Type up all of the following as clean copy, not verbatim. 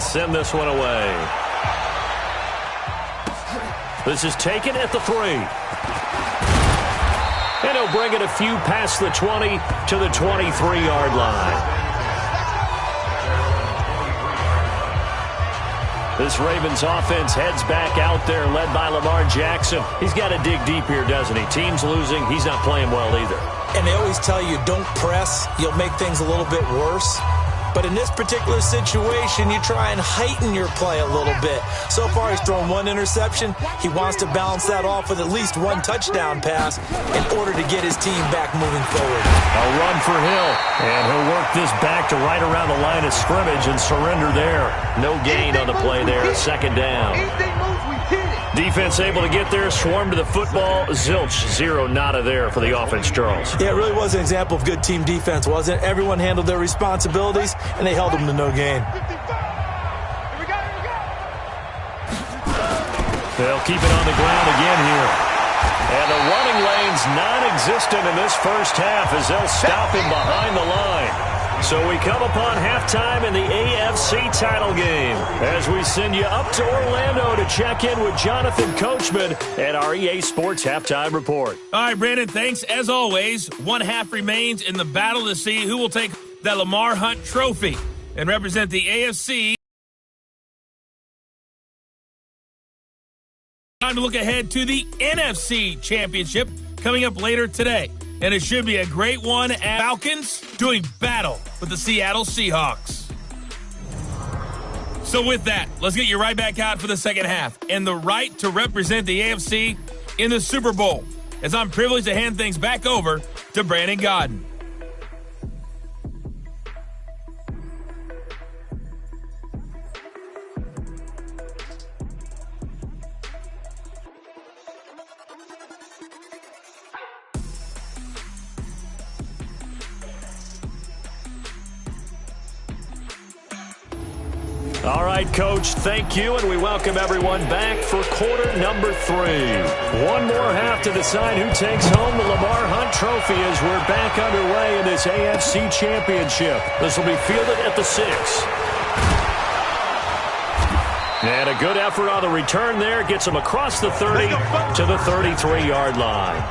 and send this one away. This is taken at the 3. And he'll bring it a few past the 20 to the 23-yard line. This Ravens offense heads back out there, led by Lamar Jackson. He's got to dig deep here, doesn't he? Team's losing. He's not playing well either. And they always tell you, don't press. You'll make things a little bit worse. But in this particular situation, you try and heighten your play a little bit. So far, he's thrown 1 interception. He wants to balance that off with at least 1 touchdown pass in order to get his team back moving forward. A run for Hill, and he'll work this back to right around the line of scrimmage and surrender there. No gain on the play there, 2nd down. Defense able to get there, swarm to the football. Zilch, 0 nada there for the offense, Charles. Yeah, it really was an example of good team defense, wasn't it? Everyone handled their responsibilities, and they held them to no gain. They'll keep it on the ground again here. And the running lane's non-existent in this first half as they'll stop him behind the line. So we come upon halftime in the AFC title game as we send you up to Orlando to check in with Jonathan Coachman at our EA Sports Halftime Report. All right, Brandon, thanks. As always, 1 half remains in the battle to see who will take the Lamar Hunt Trophy and represent the AFC. Time to look ahead to the NFC Championship coming up later today. And it should be a great one at Falcons doing battle with the Seattle Seahawks. So with that, let's get you right back out for the second half and the right to represent the AFC in the Super Bowl, as I'm privileged to hand things back over to Brandon Godden. All right, Coach, thank you, and we welcome everyone back for quarter number 3. One more half to decide who takes home the Lamar Hunt Trophy as we're back underway in this AFC Championship. This will be fielded at the 6. And a good effort on the return there gets him across the 30 to the 33-yard line.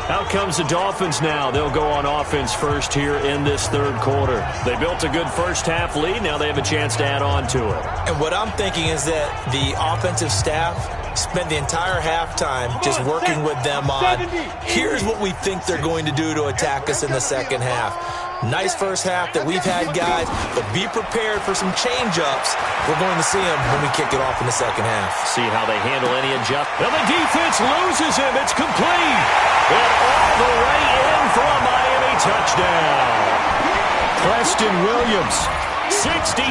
Out comes the Dolphins now. They'll go on offense first here in this 3rd quarter. They built a good first half lead. Now they have a chance to add on to it. And what I'm thinking is that the offensive staff spent the entire halftime just working with them on, here's what we think they're going to do to attack us in the second half. Nice first half that we've had, guys, but be prepared for some change-ups. We're going to see them when we kick it off in the second half. See how they handle any adjustment. Well, the defense loses him. It's complete. And all the way in for a Miami touchdown. Preston Williams, 67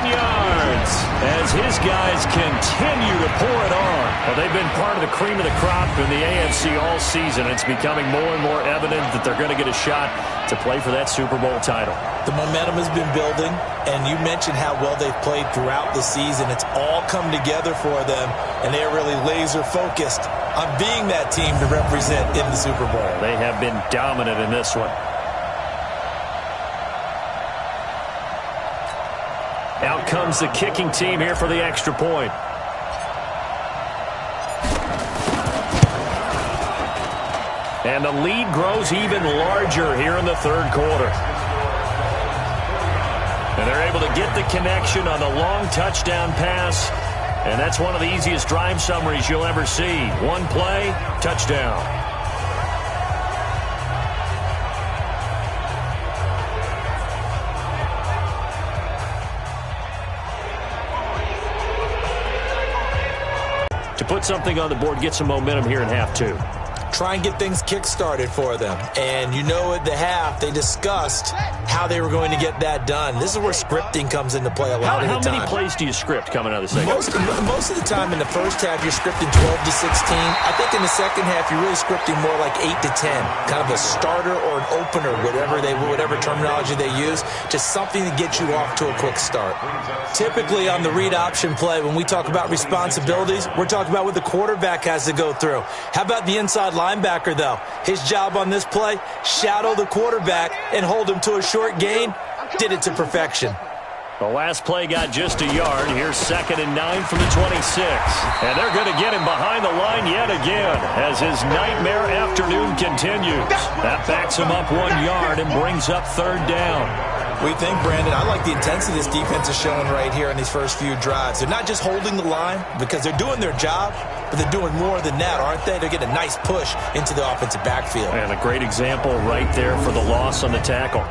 yards, as his guys continue to pour it on. Well, they've been part of the cream of the crop in the AFC all season. It's becoming more and more evident that they're going to get a shot to play for that Super Bowl title. The momentum has been building, and you mentioned how well they've played throughout the season. It's all come together for them, and they're really laser-focused on being that team to represent in the Super Bowl. They have been dominant in this one. Out comes the kicking team here for the extra point. And the lead grows even larger here in the 3rd quarter. And they're able to get the connection on the long touchdown pass. And that's one of the easiest drive summaries you'll ever see. One play, touchdown. To put something on the board, get some momentum here in half 2. Try and get things kick-started for them. And you know at the half, they discussed how they were going to get that done. This is where scripting comes into play a lot of the time. How many plays do you script coming out of the second? Most of the time in the first half, you're scripting 12 to 16. I think in the second half, you're really scripting more like 8 to 10. Kind of a starter or an opener, whatever terminology they use. Just something to get you off to a quick start. Typically on the read option play, when we talk about responsibilities, we're talking about what the quarterback has to go through. How about the inside linebacker, though? His job on this play, shadow the quarterback and hold him to a short gain. did it to perfection. The last play got just a yard. Here's 2nd and 9 from the 26. And they're going to get him behind the line yet again as his nightmare afternoon continues. That backs him up 1 yard and brings up 3rd down. What do you think, Brandon? I like the intensity this defense is showing right here in these first few drives. They're not just holding the line because they're doing their job, but they're doing more than that, aren't they? They're getting a nice push into the offensive backfield. And a great example right there for the loss on the tackle.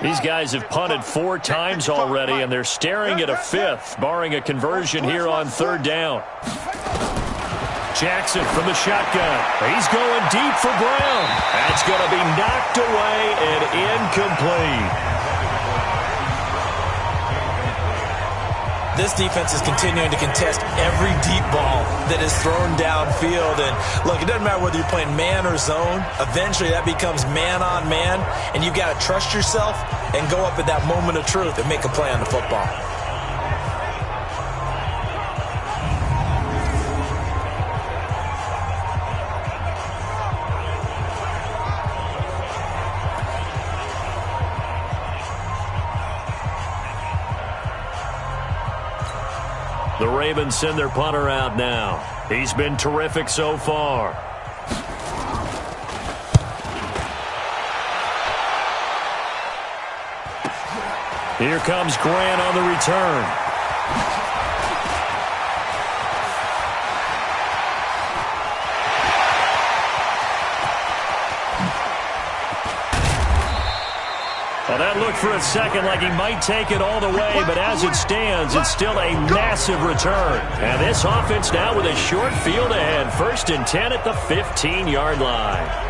These guys have punted 4 times already, and they're staring at a 5th, barring a conversion here on 3rd down. Jackson from the shotgun. He's going deep for Brown. That's going to be knocked away and incomplete. This defense is continuing to contest every deep ball that is thrown downfield. And, look, it doesn't matter whether you're playing man or zone. Eventually, that becomes man-on-man, and you've got to trust yourself and go up at that moment of truth and make a play on the football. The Ravens send their punter out now. He's been terrific so far. Here comes Grant on the return. Well, that looked for a second like he might take it all the way, but as it stands, it's still a massive return. And this offense now with a short field ahead. 1st and 10 at the 15-yard line.